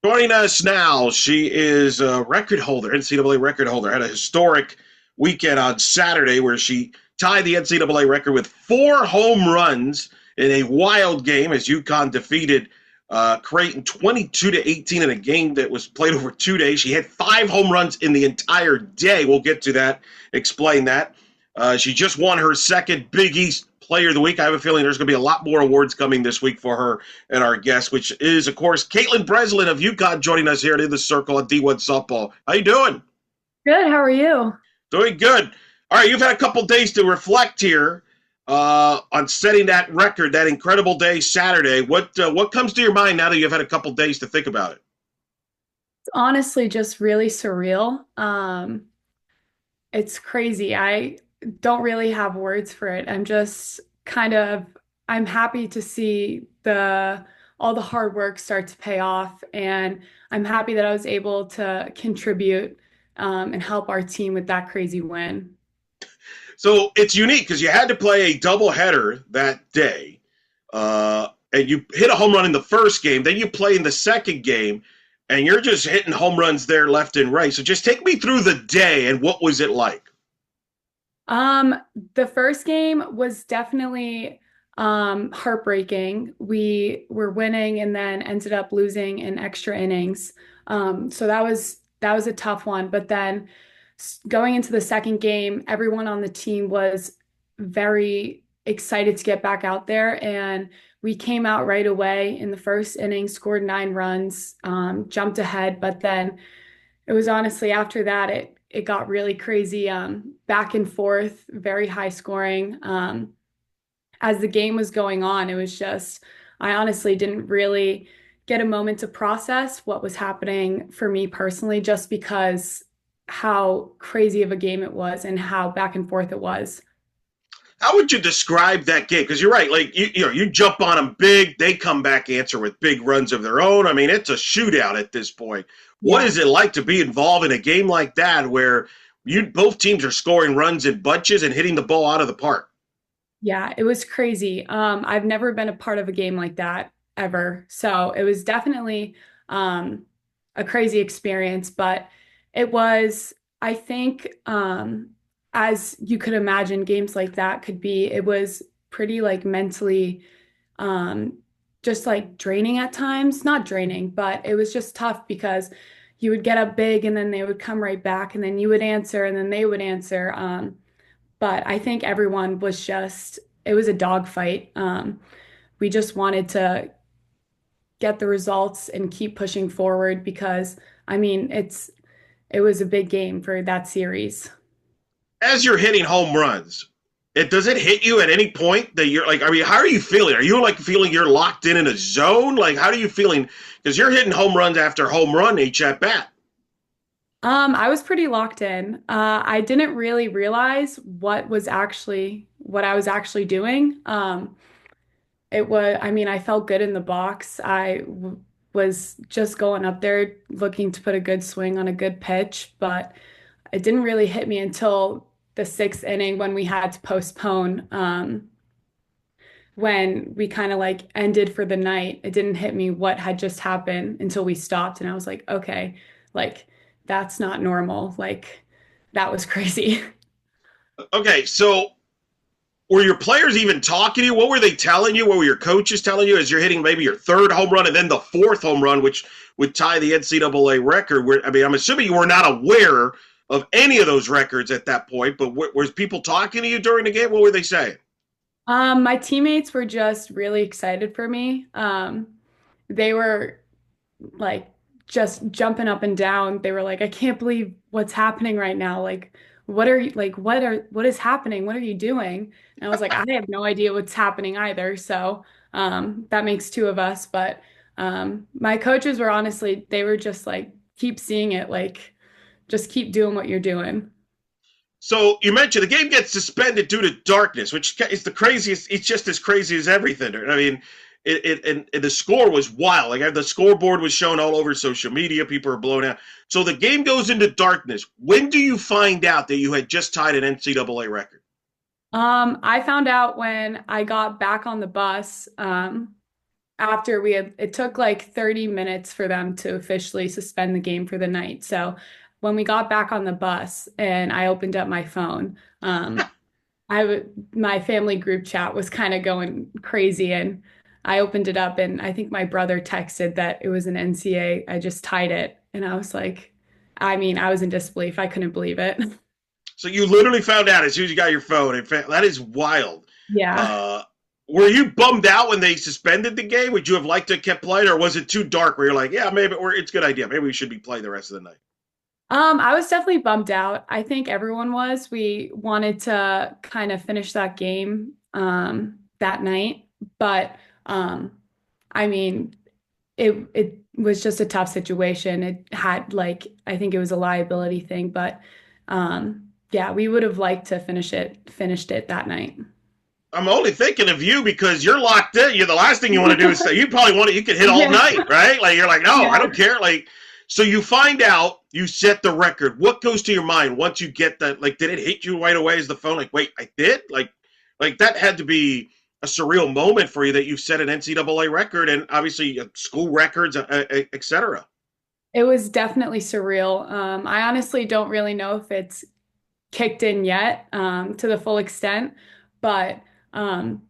Joining us now, she is a record holder, NCAA record holder. Had a historic weekend on Saturday where she tied the NCAA record with 4 home runs in a wild game as UConn defeated Creighton 22-18 in a game that was played over 2 days. She had 5 home runs in the entire day. We'll get to that, explain that. She just won her second Big East Player of the Week. I have a feeling there's going to be a lot more awards coming this week for her and our guest, which is, of course, Kaitlyn Breslin of UConn joining us here in the circle on D1 Softball. How you doing? Good. How are you? Doing good. All right, you've had a couple days to reflect here on setting that record, that incredible day Saturday. What comes to your mind now that you've had a couple days to think about it? It's honestly just really surreal. It's crazy. I don't really have words for it. I'm happy to see the all the hard work start to pay off, and I'm happy that I was able to contribute and help our team with that crazy win. So it's unique because you had to play a doubleheader that day, and you hit a home run in the first game. Then you play in the second game, and you're just hitting home runs there left and right. So just take me through the day and what was it like? Um, the first game was definitely heartbreaking. We were winning and then ended up losing in extra innings. So that was a tough one. But then going into the second game, everyone on the team was very excited to get back out there, and we came out right away in the first inning, scored 9 runs, jumped ahead, but then it was honestly after that it got really crazy, back and forth, very high scoring. As the game was going on, it was just I honestly didn't really get a moment to process what was happening for me personally, just because how crazy of a game it was and how back and forth it was. How would you describe that game? Because you're right, like you jump on them big, they come back answer with big runs of their own. I mean, it's a shootout at this point. What Yeah. is it like to be involved in a game like that where you both teams are scoring runs in bunches and hitting the ball out of the park? Yeah, it was crazy. I've never been a part of a game like that ever. So it was definitely a crazy experience, but it was, I think, as you could imagine, games like that could be, it was pretty like mentally um, just like draining at times. Not draining, but it was just tough because you would get up big and then they would come right back and then you would answer and then they would answer. But I think everyone was just, it was a dogfight. We just wanted to get the results and keep pushing forward because, I mean, it was a big game for that series. As you're hitting home runs, does it hit you at any point that you're like, I mean, how are you feeling? Are you like feeling you're locked in a zone? Like, how are you feeling? Because you're hitting home runs after home run each at bat. I was pretty locked in. I didn't really realize what I was actually doing. I mean, I felt good in the box. Was just going up there looking to put a good swing on a good pitch, but it didn't really hit me until the sixth inning when we had to postpone. When we kind of like ended for the night, it didn't hit me what had just happened until we stopped, and I was like, okay, like that's not normal. Like that was crazy. Okay, so were your players even talking to you? What were they telling you? What were your coaches telling you as you're hitting maybe your third home run and then the fourth home run, which would tie the NCAA record? Where I mean, I'm assuming you were not aware of any of those records at that point, but was people talking to you during the game? What were they saying? My teammates were just really excited for me. They were like just jumping up and down. They were like, I can't believe what's happening right now. Like, what is happening? What are you doing? And I was like, I have no idea what's happening either. So that makes two of us. But my coaches were honestly, they were just like, keep seeing it, like, just keep doing what you're doing. So you mentioned the game gets suspended due to darkness, which is the craziest. It's just as crazy as everything. I mean, and the score was wild. Like the scoreboard was shown all over social media. People are blown out. So the game goes into darkness. When do you find out that you had just tied an NCAA record? I found out when I got back on the bus. after it took like 30 minutes for them to officially suspend the game for the night. So when we got back on the bus and I opened up my phone, my family group chat was kind of going crazy, and I opened it up and I think my brother texted that it was an NCAA. I just tied it, and I was like, I mean, I was in disbelief. I couldn't believe it. So you literally found out as soon as you got your phone. In fact, that is wild. Yeah. Uh, were you bummed out when they suspended the game? Would you have liked to have kept playing, or was it too dark where you're like, yeah, maybe, or it's a good idea. Maybe we should be playing the rest of the night? I was definitely bummed out. I think everyone was. We wanted to kind of finish that game that night, but I mean, it was just a tough situation. It had like I think it was a liability thing, but yeah, we would have liked to finished it that night. I'm only thinking of you because you're locked in. You're the last thing you want to do is say you probably want it. You could hit all Yeah. night, right? Like you're like, no, I Yeah. don't care. Like, so you find out you set the record. What goes to your mind once you get that? Like, did it hit you right away as the phone? Like, wait, I did. Like that had to be a surreal moment for you that you set an NCAA record and obviously school records, etc. It was definitely surreal. I honestly don't really know if it's kicked in yet to the full extent, but um,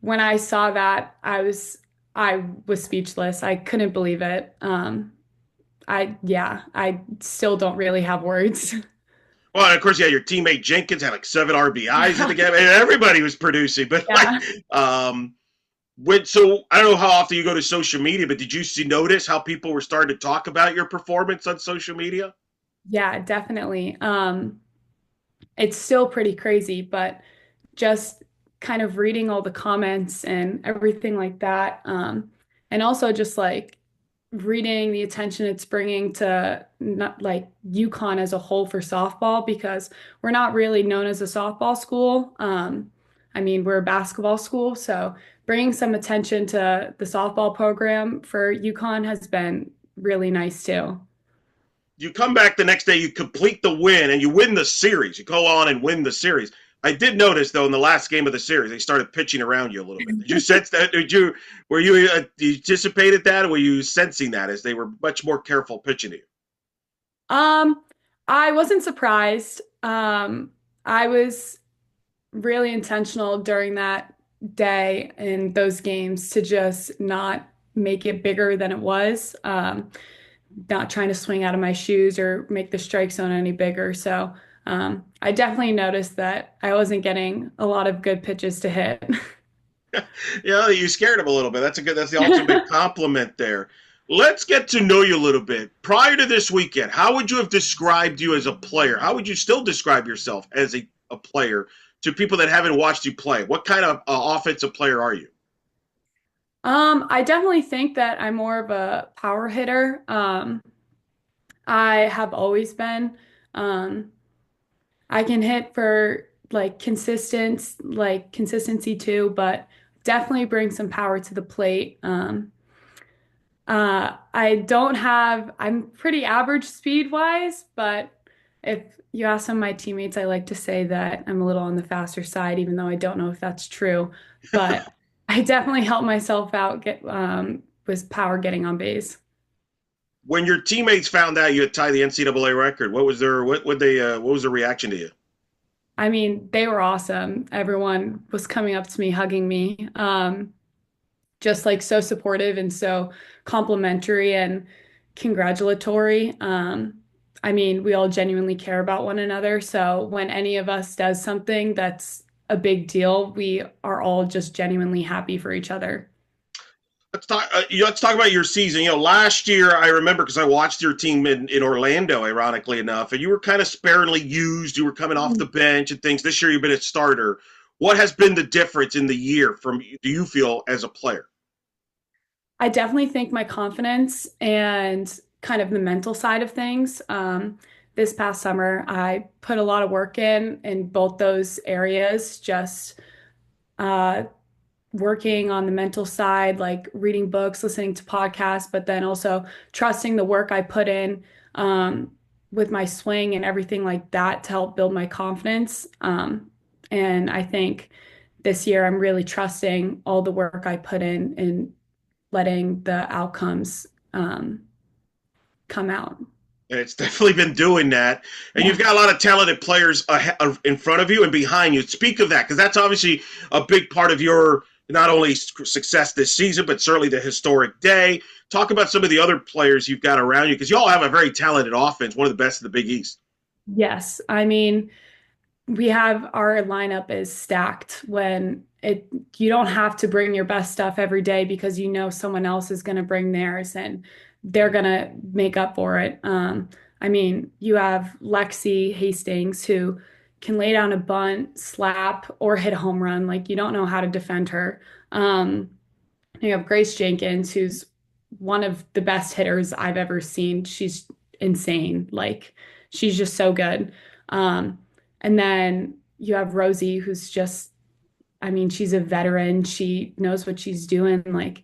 when I saw that, I was speechless. I couldn't believe it. I still don't really have words. Well, and of course, yeah, your teammate Jenkins had like 7 RBIs in the game, and everybody was producing. But like, Yeah, um, so I don't know how often you go to social media, but did you notice how people were starting to talk about your performance on social media? yeah, definitely. It's still pretty crazy, but just kind of reading all the comments and everything like that. And also just like reading the attention it's bringing to not like UConn as a whole for softball because we're not really known as a softball school. I mean, we're a basketball school, so bringing some attention to the softball program for UConn has been really nice too. You come back the next day, you complete the win, and you win the series. You go on and win the series. I did notice though in the last game of the series they started pitching around you a little bit. Did you sense that? Were you anticipated that, or were you sensing that as they were much more careful pitching to you? Um, I wasn't surprised. I was really intentional during that day and those games to just not make it bigger than it was. Not trying to swing out of my shoes or make the strike zone any bigger. So I definitely noticed that I wasn't getting a lot of good pitches to hit. Yeah, you scared him a little bit. That's a good. That's the ultimate compliment there. Let's get to know you a little bit. Prior to this weekend, how would you have described you as a player? How would you still describe yourself as a player to people that haven't watched you play? What kind of offensive player are you? I definitely think that I'm more of a power hitter. I have always been. Um, I can hit for like consistency too, but definitely bring some power to the plate. I'm pretty average speed wise, but if you ask some of my teammates, I like to say that I'm a little on the faster side, even though I don't know if that's true. But I definitely help myself out with power getting on base. When your teammates found out you had tied the NCAA record, what was their what would they what was their reaction to you? I mean, they were awesome. Everyone was coming up to me, hugging me, just like so supportive and so complimentary and congratulatory. I mean, we all genuinely care about one another. So when any of us does something that's a big deal, we are all just genuinely happy for each other. Let's talk about your season. Last year I remember because I watched your team in Orlando, ironically enough, and you were kind of sparingly used. You were coming off the bench and things. This year you've been a starter. What has been the difference in the year from do you feel as a player? I definitely think my confidence and kind of the mental side of things. This past summer, I put a lot of work in both those areas, just uh, working on the mental side, like reading books, listening to podcasts, but then also trusting the work I put in with my swing and everything like that to help build my confidence. And I think this year I'm really trusting all the work I put in letting the outcomes come out. And it's definitely been doing that. And you've Yeah. got a lot of talented players in front of you and behind you. Speak of that, because that's obviously a big part of your not only success this season, but certainly the historic day. Talk about some of the other players you've got around you, because you all have a very talented offense, one of the best in the Big East. Yes. I mean, we have our lineup is stacked when it you don't have to bring your best stuff every day because you know someone else is going to bring theirs and they're going to make up for it. I mean, you have Lexi Hastings who can lay down a bunt, slap, or hit a home run. Like you don't know how to defend her. Um, you have Grace Jenkins, who's one of the best hitters I've ever seen. She's insane. Like she's just so good. Um, and then you have Rosie, who's just, I mean, she's a veteran. She knows what she's doing. Like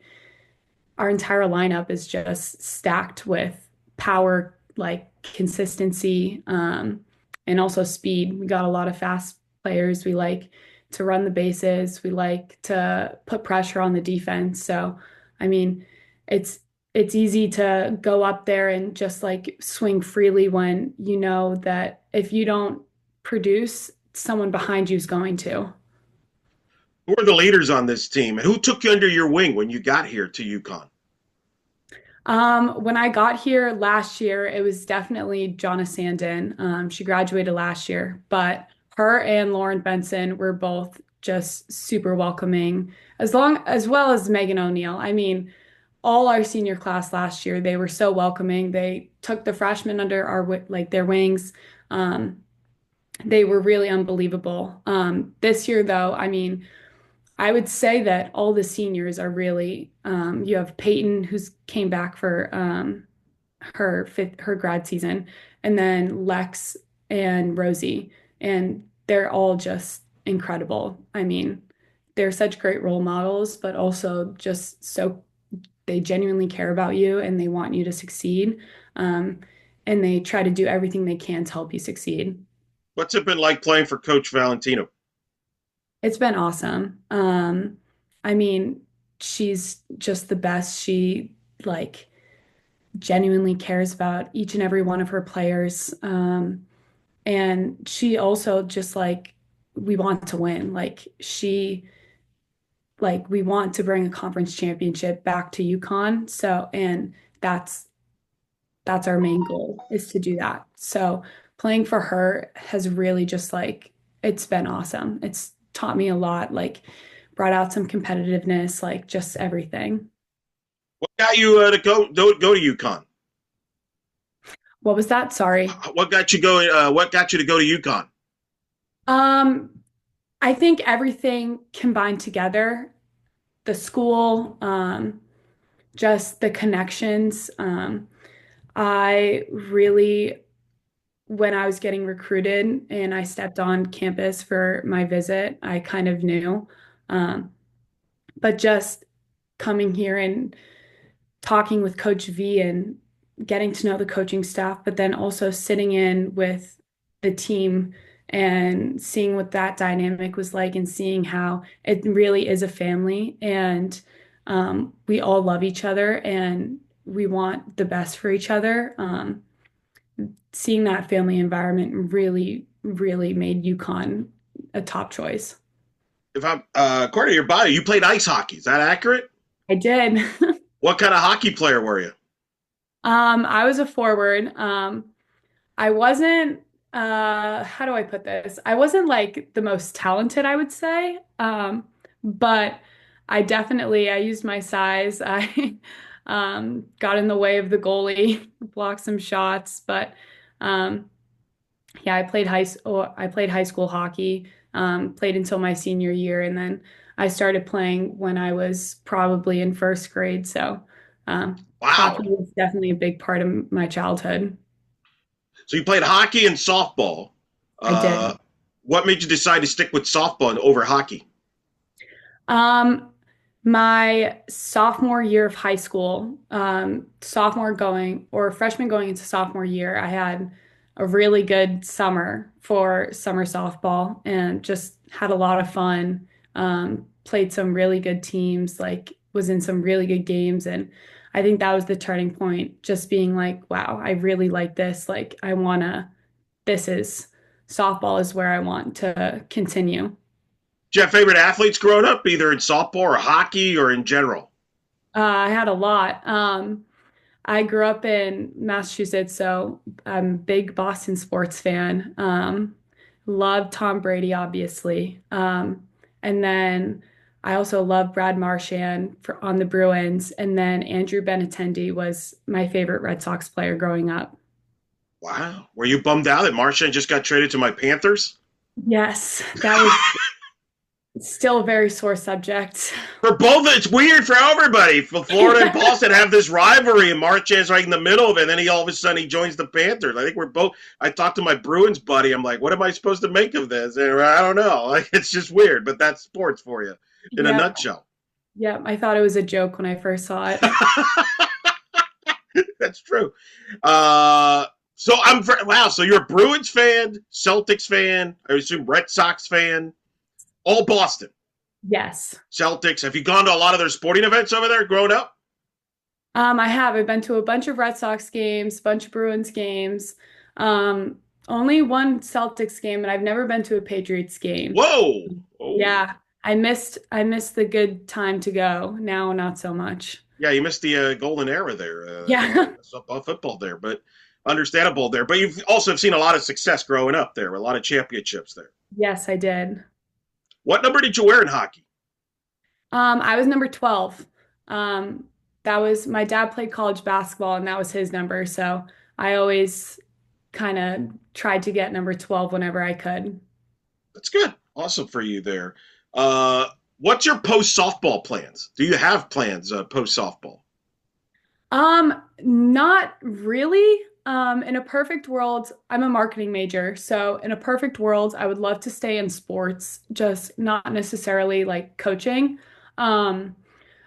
our entire lineup is just stacked with power, like consistency, and also speed. We got a lot of fast players. We like to run the bases. We like to put pressure on the defense. So, I mean, it's it's easy to go up there and just like swing freely when you know that if you don't produce, someone behind you is going to. Who are the leaders on this team, and who took you under your wing when you got here to UConn? When I got here last year, it was definitely Jonna Sandin. She graduated last year, but her and Lauren Benson were both just super welcoming, as well as Megan O'Neill. I mean, all our senior class last year, they were so welcoming. They took the freshmen under like their wings. Um, they were really unbelievable. This year, though, I mean, I would say that all the seniors are really, you have Peyton, who's came back for her grad season, and then Lex and Rosie, and they're all just incredible. I mean, they're such great role models, but also just so they genuinely care about you and they want you to succeed. Um, and they try to do everything they can to help you succeed. What's it been like playing for Coach Valentino? It's been awesome. I mean, she's just the best. She like genuinely cares about each and every one of her players. And she also just like we want to win. Like we want to bring a conference championship back to UConn. So, and that's our main goal is to do that. So playing for her has really just like it's been awesome. It's taught me a lot, like brought out some competitiveness, like just everything. What got you to go to UConn? What was that? Sorry. What got you going? What got you to go to UConn? Um, I think everything combined together, the school, just the connections. I really when I was getting recruited and I stepped on campus for my visit, I kind of knew. Um, but just coming here and talking with Coach V and getting to know the coaching staff, but then also sitting in with the team and seeing what that dynamic was like and seeing how it really is a family and we all love each other and we want the best for each other. Seeing that family environment really, really made UConn a top choice. If I'm according to your bio, you played ice hockey. Is that accurate? I did. What kind of hockey player were you? I was a forward. I wasn't, how do I put this? I wasn't like the most talented, I would say. But I used my size. I got in the way of the goalie, blocked some shots, but um, yeah, I played high school hockey, played until my senior year, and then I started playing when I was probably in first grade. So hockey Wow. was definitely a big part of my childhood. So you played hockey and softball. I Uh, did. what made you decide to stick with softball over hockey? Um, my sophomore year of high school, sophomore going or freshman going into sophomore year, I had a really good summer for summer softball and just had a lot of fun. Played some really good teams. Like was in some really good games. And I think that was the turning point, just being like, wow, I really like this. Like, this is softball is where I want to continue. Do you have favorite athletes growing up, either in softball or hockey or in general? I had a lot. I grew up in Massachusetts, so I'm a big Boston sports fan. Love Tom Brady, obviously. And then I also love Brad Marchand on the Bruins. And then Andrew Benintendi was my favorite Red Sox player growing up. Wow. Were you bummed out that Marchand just got traded to my Panthers? Yes, that was still a very sore subject. For both, it's weird for everybody. For Florida and Boston have this rivalry, and Marchand's right in the middle of it. And then he all of a sudden he joins the Panthers. I think we're both. I talked to my Bruins buddy. I'm like, what am I supposed to make of this? And I don't know. Like, it's just weird, but that's sports for you in a Yep, nutshell. yep. I thought it was a joke when I first saw it. That's true. So wow. So you're a Bruins fan, Celtics fan, I assume Red Sox fan, all Boston. Yes. Celtics. Have you gone to a lot of their sporting events over there growing up? I have. I've been to a bunch of Red Sox games, a bunch of Bruins games, um, only one Celtics game, and I've never been to a Patriots game. Whoa. Oh. Yeah, I missed the good time to go. Now, not so much. Yeah, you missed the golden era there, Yeah. football there, but understandable there. But you've also seen a lot of success growing up there, a lot of championships there. Yes, I did. What number did you wear in hockey? I was number 12. Um, that was my dad played college basketball, and that was his number. So I always kind of tried to get number 12 whenever I could. That's good. Awesome for you there. Uh, what's your post softball plans? Do you have plans post softball? Not really. In a perfect world, I'm a marketing major. So in a perfect world, I would love to stay in sports, just not necessarily like coaching. Um,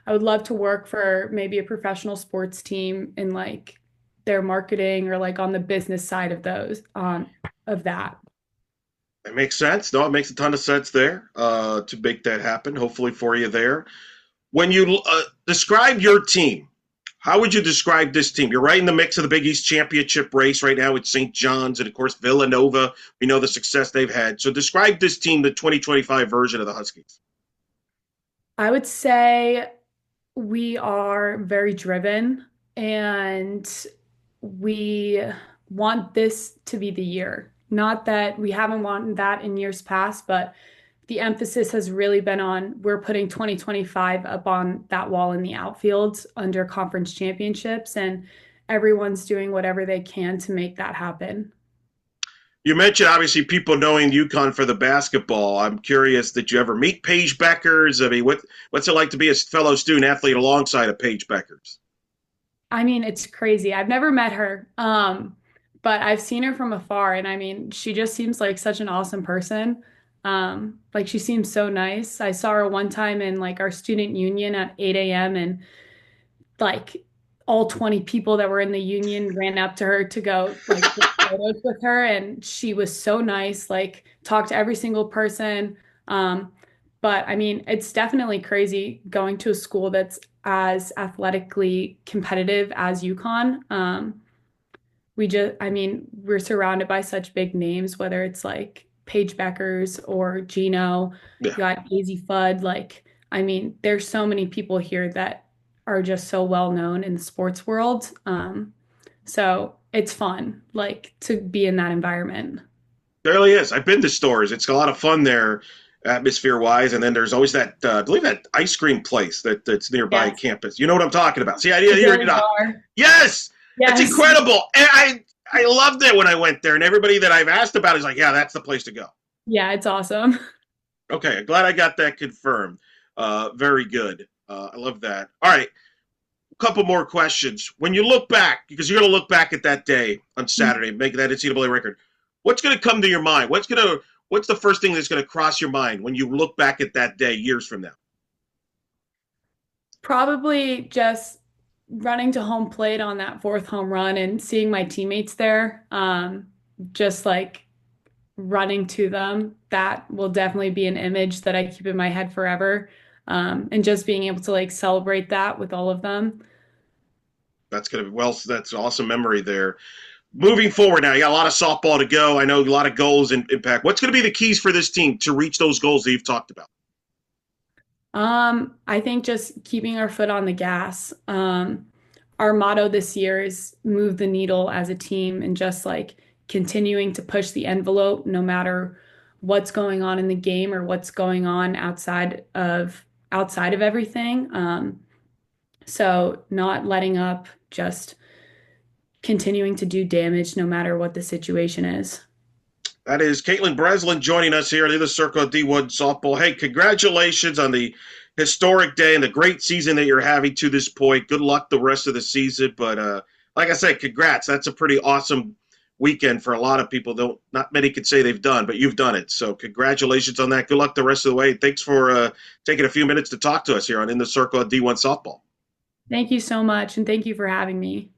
I would love to work for maybe a professional sports team in like their marketing or like on the business side of of that. It makes sense. No, it makes a ton of sense there to make that happen. Hopefully for you there. When you describe your team, how would you describe this team? You're right in the mix of the Big East championship race right now with St. John's and, of course, Villanova. We know the success they've had. So describe this team, the 2025 version of the Huskies. I would say we are very driven and we want this to be the year. Not that we haven't wanted that in years past, but the emphasis has really been on we're putting 2025 up on that wall in the outfield under conference championships, and everyone's doing whatever they can to make that happen. You mentioned, obviously, people knowing UConn for the basketball. I'm curious, did you ever meet Paige Beckers? I mean, what's it like to be a fellow student athlete alongside of Paige Beckers? I mean, it's crazy. I've never met her, but I've seen her from afar, and I mean, she just seems like such an awesome person. Like she seems so nice. I saw her one time in like our student union at 8 a.m. and like all 20 people that were in the union ran up to her to go like get photos with her, and she was so nice, like talked to every single person. Um, but I mean, it's definitely crazy going to a school that's as athletically competitive as UConn. I mean, we're surrounded by such big names, whether it's like Paige Beckers or Gino, Yeah. you got Daisy Fudd. Like, I mean, there's so many people here that are just so well known in the sports world. So it's fun, like to be in that environment. There really is. I've been to stores. It's a lot of fun there, atmosphere wise. And then there's always that, I believe that ice cream place that's nearby Yes, campus. You know what I'm talking about? See, the you're Billy not. Bar. Yes, it's Yes. incredible. And I loved it when I went there. And everybody that I've asked about is like, yeah, that's the place to go. Yeah, it's awesome. Okay, I'm glad I got that confirmed. Very good. I love that. All right, a couple more questions. When you look back, because you're going to look back at that day on Saturday, making that NCAA record, what's going to come to your mind? What's the first thing that's going to cross your mind when you look back at that day years from now? Probably just running to home plate on that fourth home run and seeing my teammates there. Just like running to them. That will definitely be an image that I keep in my head forever. And just being able to like celebrate that with all of them. That's gonna be well. That's awesome memory there. Moving forward now, you got a lot of softball to go. I know a lot of goals and impact. What's going to be the keys for this team to reach those goals that you've talked about? I think just keeping our foot on the gas. Our motto this year is move the needle as a team and just like continuing to push the envelope no matter what's going on in the game or what's going on outside of everything. So not letting up, just continuing to do damage no matter what the situation is. That is Kaitlyn Breslin joining us here in the Circle of D1 Softball. Hey, congratulations on the historic day and the great season that you're having to this point. Good luck the rest of the season. But like I said, congrats. That's a pretty awesome weekend for a lot of people. Though not many could say they've done, but you've done it. So congratulations on that. Good luck the rest of the way. Thanks for taking a few minutes to talk to us here on In the Circle of D1 Softball. Thank you so much, and thank you for having me.